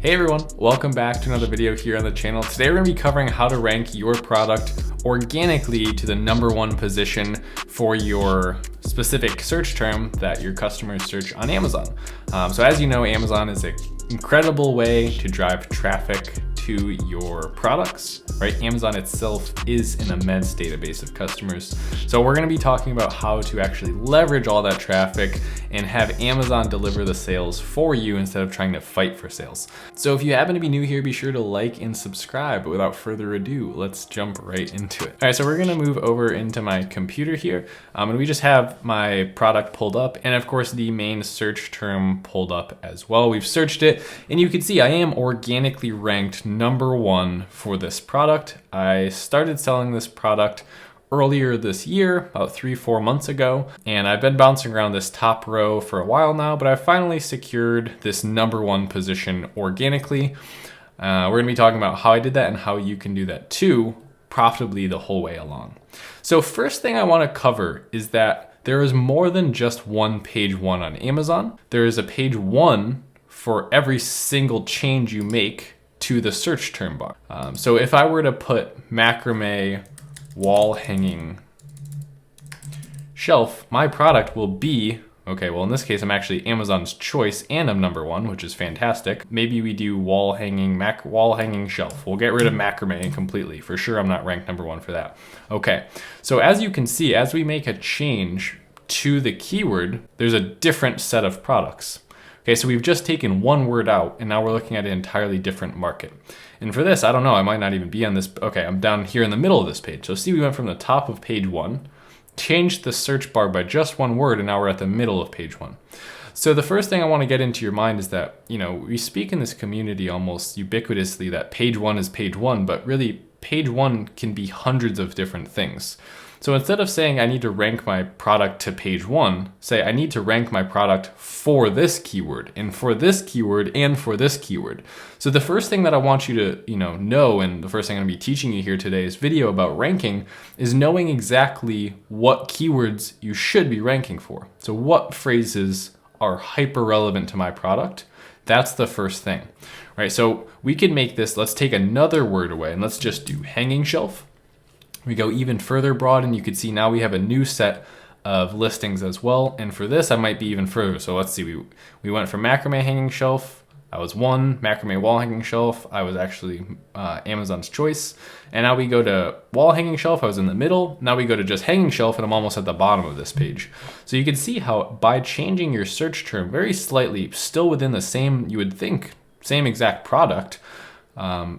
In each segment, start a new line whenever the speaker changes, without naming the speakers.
Hey everyone, welcome back to another video here on the channel. Today we're going to be covering how to rank your product organically to the #1 position for your specific search term that your customers search on Amazon. So as you know, Amazon is an incredible way to drive traffic to your products, right? Amazon itself is an immense database of customers. So we're gonna be talking about how to actually leverage all that traffic and have Amazon deliver the sales for you instead of trying to fight for sales. So if you happen to be new here, be sure to like and subscribe. But without further ado, let's jump right into it. All right, so we're gonna move over into my computer here. And we just have my product pulled up and of course the main search term pulled up as well. We've searched it and you can see I am organically ranked #1 for this product. I started selling this product earlier this year, about 3-4 months ago, and I've been bouncing around this top row for a while now, but I finally secured this #1 position organically. We're gonna be talking about how I did that and how you can do that too, profitably the whole way along. So first thing I wanna cover is that there is more than just one page 1 on Amazon. There is a page 1 for every single change you make to the search term bar. So if I were to put macrame wall hanging shelf, my product will be, okay, well in this case I'm actually Amazon's choice and I'm #1, which is fantastic. Maybe we do wall hanging shelf. We'll get rid of macrame completely. For sure I'm not ranked #1 for that. Okay, so as you can see, as we make a change to the keyword, there's a different set of products. Okay, so we've just taken one word out and now we're looking at an entirely different market. And for this, I don't know, I might not even be on this. Okay, I'm down here in the middle of this page. So see, we went from the top of page 1, changed the search bar by just one word, and now we're at the middle of page 1. So the first thing I want to get into your mind is that, we speak in this community almost ubiquitously that page 1 is page 1, but really page 1 can be hundreds of different things. So instead of saying I need to rank my product to page 1, say I need to rank my product for this keyword and for this keyword and for this keyword. So the first thing that I want you to know, and the first thing I'm gonna be teaching you here today's video about ranking is knowing exactly what keywords you should be ranking for. So what phrases are hyper relevant to my product? That's the first thing, right? So we can make this, let's take another word away and let's just do hanging shelf. We go even further broad and you can see now we have a new set of listings as well. And for this, I might be even further. So let's see, we went from macrame hanging shelf, I was 1, macrame wall hanging shelf, I was actually Amazon's choice. And now we go to wall hanging shelf, I was in the middle. Now we go to just hanging shelf and I'm almost at the bottom of this page. So you can see how by changing your search term very slightly, still within the same, you would think, same exact product,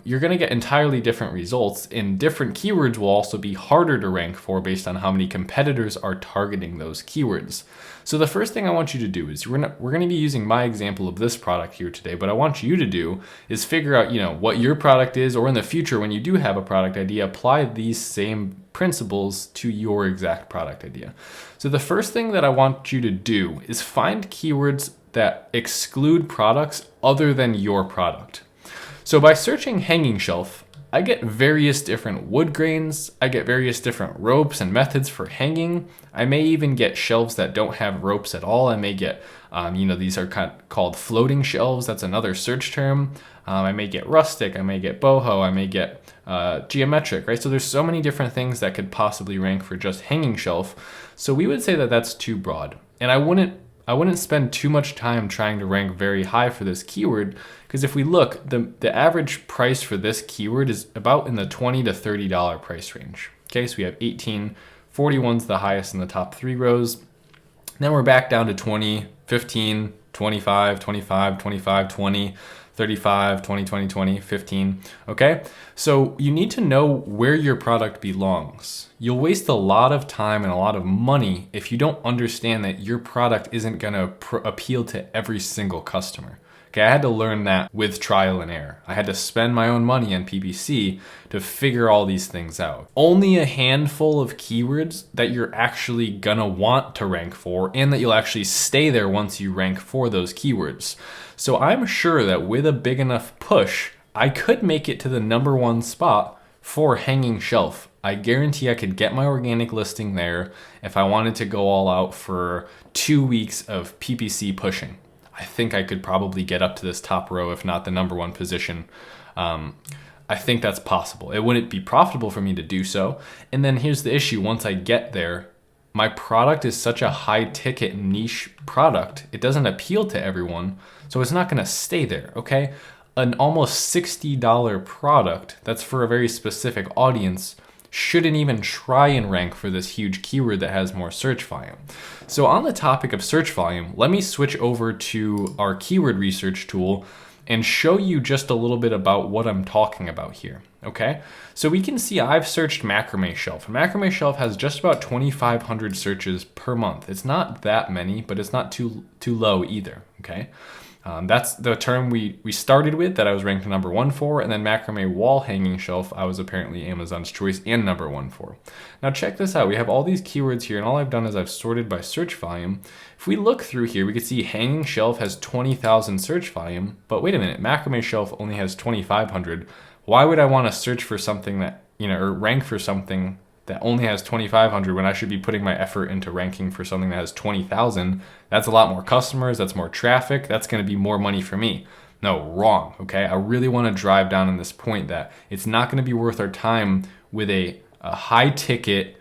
you're going to get entirely different results, and different keywords will also be harder to rank for based on how many competitors are targeting those keywords. So the first thing I want you to do is we're going to be using my example of this product here today, but I want you to do is figure out, what your product is, or in the future when you do have a product idea, apply these same principles to your exact product idea. So the first thing that I want you to do is find keywords that exclude products other than your product. So by searching hanging shelf, I get various different wood grains, I get various different ropes and methods for hanging. I may even get shelves that don't have ropes at all. I may get, these are called floating shelves. That's another search term. I may get rustic, I may get boho, I may get geometric, right? So there's so many different things that could possibly rank for just hanging shelf. So we would say that that's too broad. And I wouldn't spend too much time trying to rank very high for this keyword, because if we look, the average price for this keyword is about in the $20 to $30 price range. Okay, so we have 18, 41's the highest in the top 3 rows. Then we're back down to 20, 15, 25, 25, 25, 20, 35, 20, 20, 20, 15, okay? So you need to know where your product belongs. You'll waste a lot of time and a lot of money if you don't understand that your product isn't gonna appeal to every single customer. Okay, I had to learn that with trial and error. I had to spend my own money on PPC to figure all these things out. Only a handful of keywords that you're actually gonna want to rank for and that you'll actually stay there once you rank for those keywords. So I'm sure that with a big enough push, I could make it to the #1 spot for hanging shelf. I guarantee I could get my organic listing there if I wanted to go all out for 2 weeks of PPC pushing. I think I could probably get up to this top row, if not the number one position. I think that's possible. It wouldn't be profitable for me to do so. And then here's the issue. Once I get there, my product is such a high ticket niche product. It doesn't appeal to everyone. So it's not going to stay there. Okay. An almost $60 product that's for a very specific audience shouldn't even try and rank for this huge keyword that has more search volume. So on the topic of search volume, let me switch over to our keyword research tool and show you just a little bit about what I'm talking about here, okay? So we can see I've searched macrame shelf. And macrame shelf has just about 2,500 searches per month. It's not that many, but it's not too low either, okay? That's the term we started with that I was ranked number 1 for, and then macrame wall hanging shelf, I was apparently Amazon's choice and number 1 for. Now check this out. We have all these keywords here, and all I've done is I've sorted by search volume. If we look through here, we can see hanging shelf has 20,000 search volume, but wait a minute, macrame shelf only has 2,500. Why would I want to search for something that, or rank for something that only has 2,500 when I should be putting my effort into ranking for something that has 20,000? That's a lot more customers, that's more traffic, that's going to be more money for me. No, wrong, okay? I really want to drive down on this point that it's not going to be worth our time with a high ticket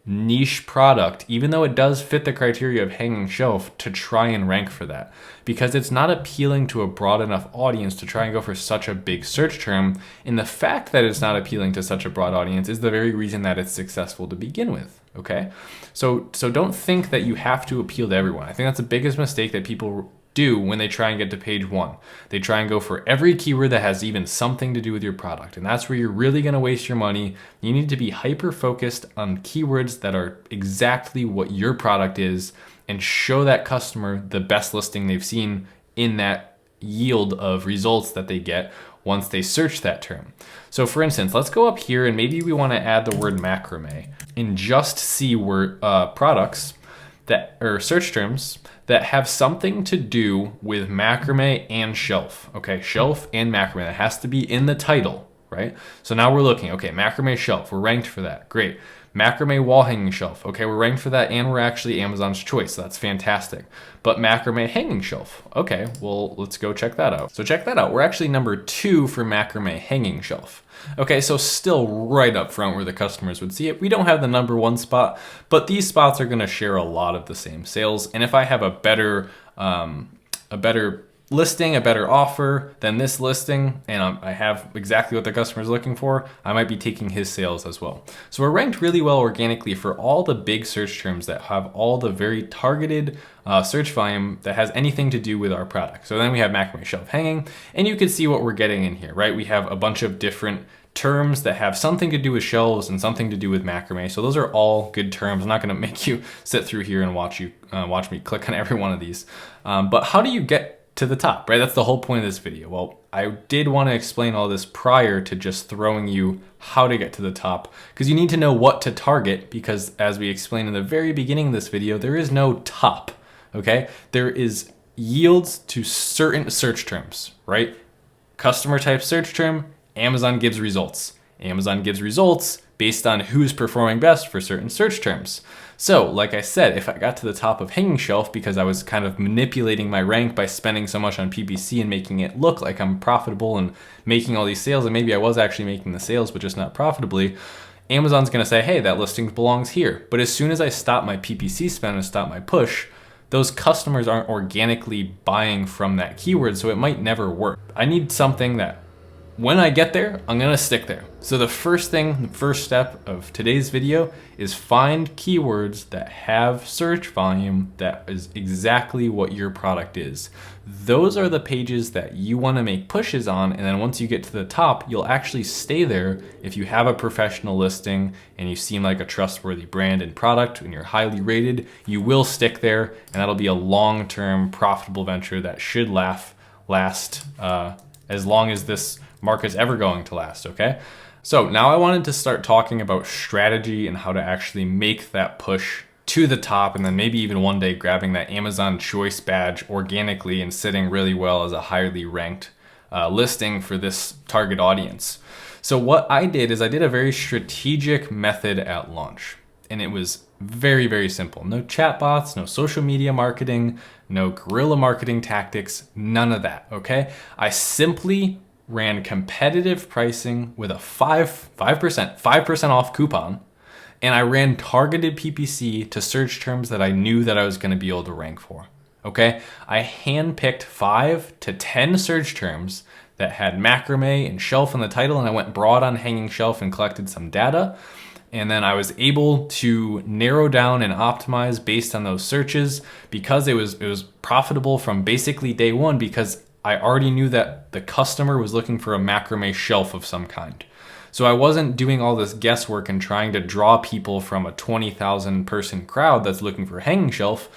niche product, even though it does fit the criteria of hanging shelf, to try and rank for that, because it's not appealing to a broad enough audience to try and go for such a big search term. And the fact that it's not appealing to such a broad audience is the very reason that it's successful to begin with. Okay, so don't think that you have to appeal to everyone. I think that's the biggest mistake that people do when they try and get to page 1. They try and go for every keyword that has even something to do with your product. And that's where you're really going to waste your money. You need to be hyper focused on keywords that are exactly what your product is and show that customer the best listing they've seen in that yield of results that they get once they search that term. So for instance, let's go up here and maybe we want to add the word macrame and just see word products that, or search terms that have something to do with macrame and shelf. Okay, shelf and macrame, that has to be in the title, right? So now we're looking, okay, macrame shelf, we're ranked for that, great. Macrame wall hanging shelf, okay, we're ranked for that and we're actually Amazon's choice, so that's fantastic. But macrame hanging shelf, okay, well, let's go check that out. So check that out, we're actually number 2 for macrame hanging shelf. Okay, so still right up front where the customers would see it. We don't have the number 1 spot, but these spots are gonna share a lot of the same sales. And if I have a better listing, a better offer than this listing, and I have exactly what the customer is looking for, I might be taking his sales as well. So we're ranked really well organically for all the big search terms that have all the very targeted search volume that has anything to do with our product. So then we have macrame shelf hanging, and you can see what we're getting in here, right? We have a bunch of different terms that have something to do with shelves and something to do with macrame. So those are all good terms. I'm not going to make you sit through here and watch me click on every one of these. But how do you get to the top, right? That's the whole point of this video. Well, I did want to explain all this prior to just throwing you how to get to the top, because you need to know what to target, because as we explained in the very beginning of this video, there is no top, okay? There is yields to certain search terms, right? Customer type search term, Amazon gives results. Amazon gives results based on who's performing best for certain search terms. So, like I said, if I got to the top of hanging shelf because I was kind of manipulating my rank by spending so much on PPC and making it look like I'm profitable and making all these sales, and maybe I was actually making the sales but just not profitably, Amazon's going to say, hey, that listing belongs here. But as soon as I stop my PPC spend and stop my push, those customers aren't organically buying from that keyword, so it might never work. I need something that when I get there, I'm gonna stick there. So the first step of today's video is find keywords that have search volume that is exactly what your product is. Those are the pages that you wanna make pushes on, and then once you get to the top, you'll actually stay there if you have a professional listing and you seem like a trustworthy brand and product and you're highly rated, you will stick there, and that'll be a long-term profitable venture that should last as long as this market's ever going to last, okay? So now I wanted to start talking about strategy and how to actually make that push to the top, and then maybe even one day grabbing that Amazon Choice badge organically and sitting really well as a highly ranked listing for this target audience. So what I did is I did a very strategic method at launch. and it was very, very simple. No chatbots, no social media marketing, no guerrilla marketing tactics, none of that, okay? I simply ran competitive pricing with a 5% off coupon, and I ran targeted PPC to search terms that I knew that I was gonna be able to rank for, okay? I handpicked 5 to 10 search terms that had macrame and shelf in the title, and I went broad on hanging shelf and collected some data. And then I was able to narrow down and optimize based on those searches because it was profitable from basically day one, because I already knew that the customer was looking for a macrame shelf of some kind. So I wasn't doing all this guesswork and trying to draw people from a 20,000 person crowd that's looking for a hanging shelf.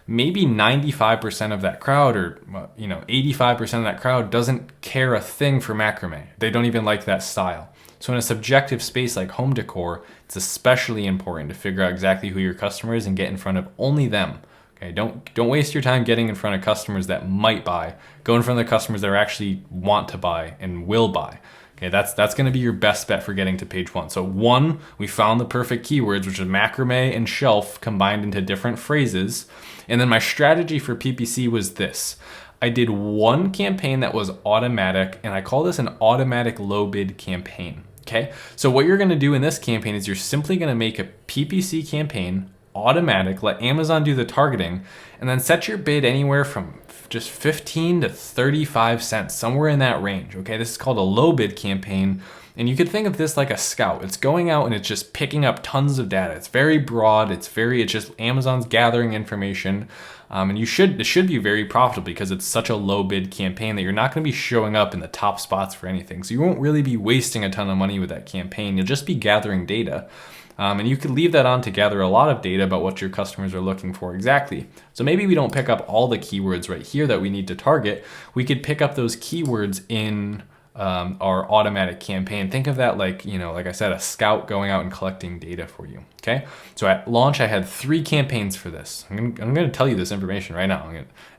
Maybe 95% of that crowd, or 85% of that crowd doesn't care a thing for macrame. They don't even like that style. So in a subjective space like home decor, it's especially important to figure out exactly who your customer is and get in front of only them. Okay, don't waste your time getting in front of customers that might buy. Go in front of the customers that actually want to buy and will buy. Okay, that's going to be your best bet for getting to page 1. So 1, we found the perfect keywords, which is macrame and shelf combined into different phrases. And then my strategy for PPC was this. I did one campaign that was automatic, and I call this an automatic low bid campaign. Okay, so what you're going to do in this campaign is you're simply going to make a PPC campaign automatic, let Amazon do the targeting, and then set your bid anywhere from just 15 to 35 cents, somewhere in that range. Okay, this is called a low bid campaign, and you could think of this like a scout. It's going out and it's just picking up tons of data. It's very broad. It's just Amazon's gathering information, and it should be very profitable because it's such a low bid campaign that you're not going to be showing up in the top spots for anything. So you won't really be wasting a ton of money with that campaign. You'll just be gathering data. And you could leave that on to gather a lot of data about what your customers are looking for exactly. So maybe we don't pick up all the keywords right here that we need to target. We could pick up those keywords in our automatic campaign. Think of that like I said, a scout going out and collecting data for you. Okay. So at launch, I had 3 campaigns for this. I'm going to tell you this information right now.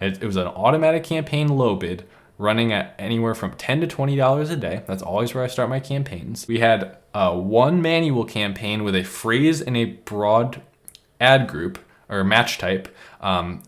It was an automatic campaign low bid, running at anywhere from $10 to $20 a day. That's always where I start my campaigns. We had one manual campaign with a phrase and a broad ad group or match type.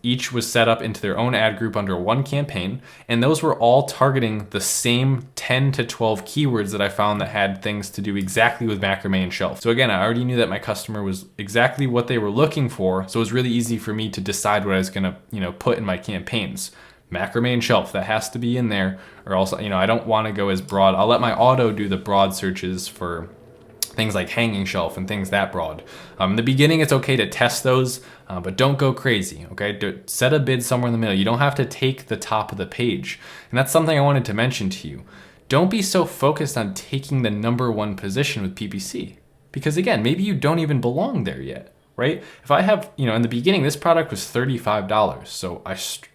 Each was set up into their own ad group under one campaign, and those were all targeting the same 10 to 12 keywords that I found that had things to do exactly with macrame and shelf. So again, I already knew that my customer was exactly what they were looking for, so it was really easy for me to decide what I was gonna put in my campaigns. Macrame and shelf, that has to be in there, or else I don't want to go as broad. I'll let my auto do the broad searches for things like hanging shelf and things that broad. In the beginning, it's okay to test those, but don't go crazy, okay? Set a bid somewhere in the middle. You don't have to take the top of the page. And that's something I wanted to mention to you. Don't be so focused on taking the number 1 position with PPC, because again, maybe you don't even belong there yet, right? If I have, in the beginning, this product was $35. So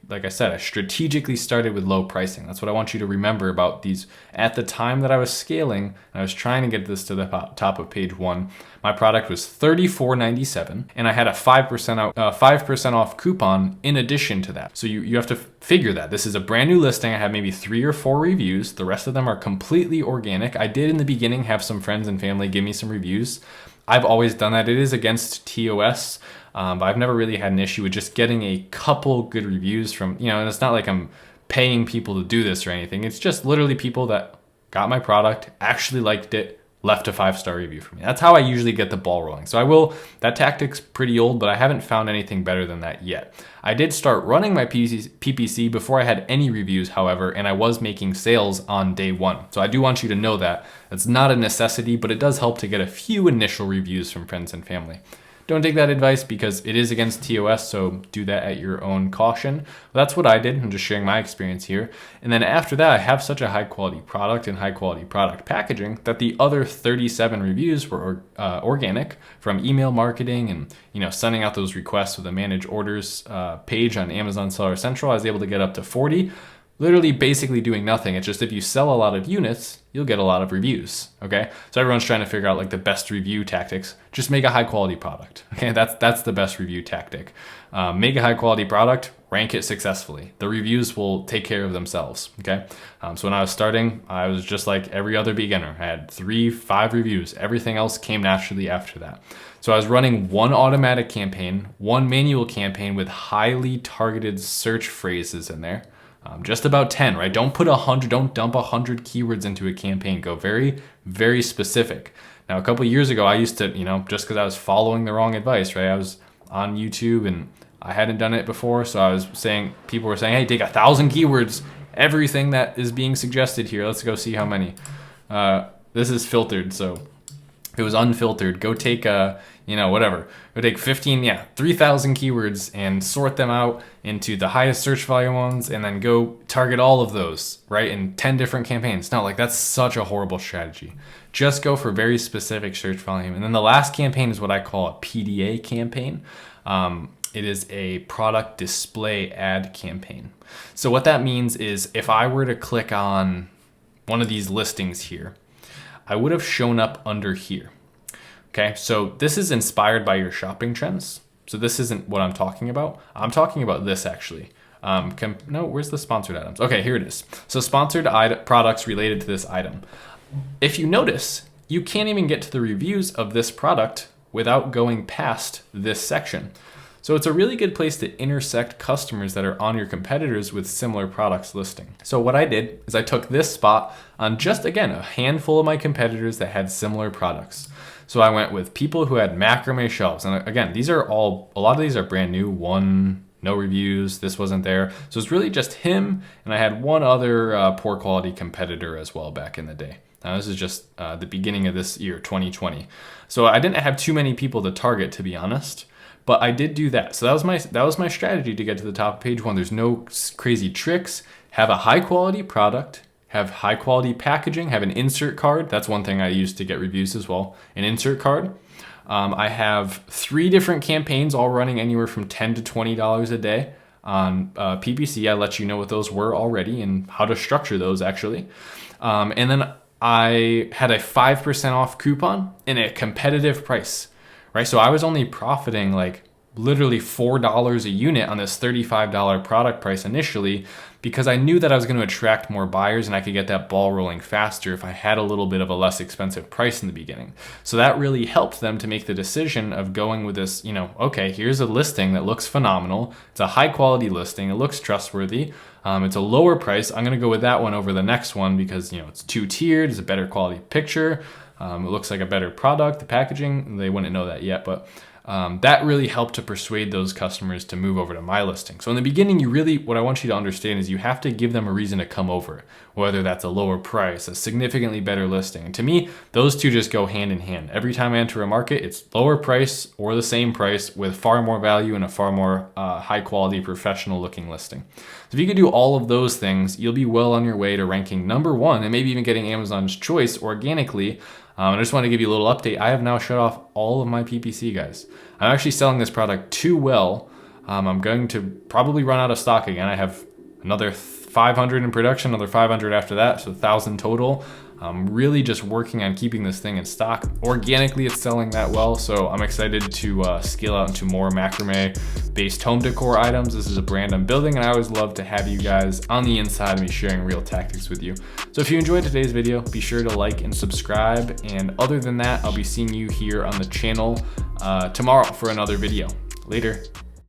like I said, I strategically started with low pricing. That's what I want you to remember about these. At the time that I was scaling, and I was trying to get this to the top of page 1, my product was $34.97, and I had a 5% off coupon in addition to that. So you have to figure that. This is a brand new listing. I have maybe 3 or 4 reviews. The rest of them are completely organic. I did in the beginning have some friends and family give me some reviews. I've always done that. It is against TOS, but I've never really had an issue with just getting a couple good reviews from, and it's not like I'm paying people to do this or anything. It's just literally people that got my product, actually liked it, left a 5-star review for me. That's how I usually get the ball rolling. So that tactic's pretty old, but I haven't found anything better than that yet. I did start running my PPC before I had any reviews, however, and I was making sales on day 1. So I do want you to know that. It's not a necessity, but it does help to get a few initial reviews from friends and family. Don't take that advice because it is against TOS, so do that at your own caution. Well, that's what I did. I'm just sharing my experience here. And then after that, I have such a high quality product and high quality product packaging that the other 37 reviews were organic from email marketing and sending out those requests with a manage orders page on Amazon Seller Central. I was able to get up to 40. Literally basically doing nothing. It's just if you sell a lot of units, you'll get a lot of reviews, okay? So everyone's trying to figure out like the best review tactics. Just make a high quality product, okay? That's the best review tactic. Make a high quality product, rank it successfully. The reviews will take care of themselves, okay? So when I was starting, I was just like every other beginner. I had 3-5 reviews. Everything else came naturally after that. So I was running one automatic campaign, one manual campaign with highly targeted search phrases in there. Just about 10, right? Don't put 100, don't dump 100 keywords into a campaign. Go very, very specific. Now, a couple of years ago, I used to, just because I was following the wrong advice, right? I was on YouTube and I hadn't done it before. So I was saying, people were saying, hey, take 1,000 keywords, everything that is being suggested here. Let's go see how many. This is filtered. So if it was unfiltered, go take whatever. Go take 3,000 keywords and sort them out into the highest search volume ones and then go target all of those, right? In 10 different campaigns. No, like that's such a horrible strategy. Just go for very specific search volume. And then the last campaign is what I call a PDA campaign. It is a product display ad campaign. So what that means is if I were to click on one of these listings here, I would have shown up under here. Okay, so this is inspired by your shopping trends. So this isn't what I'm talking about. I'm talking about this actually. No, where's the sponsored items? Okay, here it is. So sponsored products related to this item. If you notice, you can't even get to the reviews of this product without going past this section. So it's a really good place to intersect customers that are on your competitors with similar products listing. So what I did is I took this spot on just, again, a handful of my competitors that had similar products. So I went with people who had macrame shelves. And again, a lot of these are brand new, no reviews, this wasn't there. So it's really just him, and I had one other poor quality competitor as well back in the day. Now this is just the beginning of this year, 2020. So I didn't have too many people to target, to be honest. But I did do that. So that was my strategy to get to the top of page one. There's no crazy tricks. Have a high quality product, have high quality packaging, have an insert card. That's one thing I use to get reviews as well. An insert card. I have 3 different campaigns all running anywhere from $10 to $20 a day on PPC. I let you know what those were already and how to structure those actually. And then I had a 5% off coupon in a competitive price. Right, so I was only profiting like literally $4 a unit on this $35 product price initially because I knew that I was going to attract more buyers and I could get that ball rolling faster if I had a little bit of a less expensive price in the beginning. So that really helped them to make the decision of going with this, okay, here's a listing that looks phenomenal. It's a high quality listing. It looks trustworthy. It's a lower price. I'm going to go with that one over the next one because, it's 2-tiered. It's a better quality picture. It looks like a better product, the packaging, they wouldn't know that yet, but that really helped to persuade those customers to move over to my listing. So in the beginning, what I want you to understand is you have to give them a reason to come over, whether that's a lower price, a significantly better listing. And to me, those two just go hand in hand. Every time I enter a market, it's lower price or the same price with far more value and a far more high quality, professional looking listing. So if you could do all of those things, you'll be well on your way to ranking #1 and maybe even getting Amazon's choice organically. I just want to give you a little update. I have now shut off all of my PPC, guys. I'm actually selling this product too well. I'm going to probably run out of stock again. I have another 500 in production, another 500 after that, so 1,000 total. I'm really just working on keeping this thing in stock. Organically, it's selling that well, so I'm excited to scale out into more macrame-based home decor items. This is a brand I'm building, and I always love to have you guys on the inside of me sharing real tactics with you. So if you enjoyed today's video, be sure to like and subscribe. And other than that, I'll be seeing you here on the channel tomorrow for another video. Later.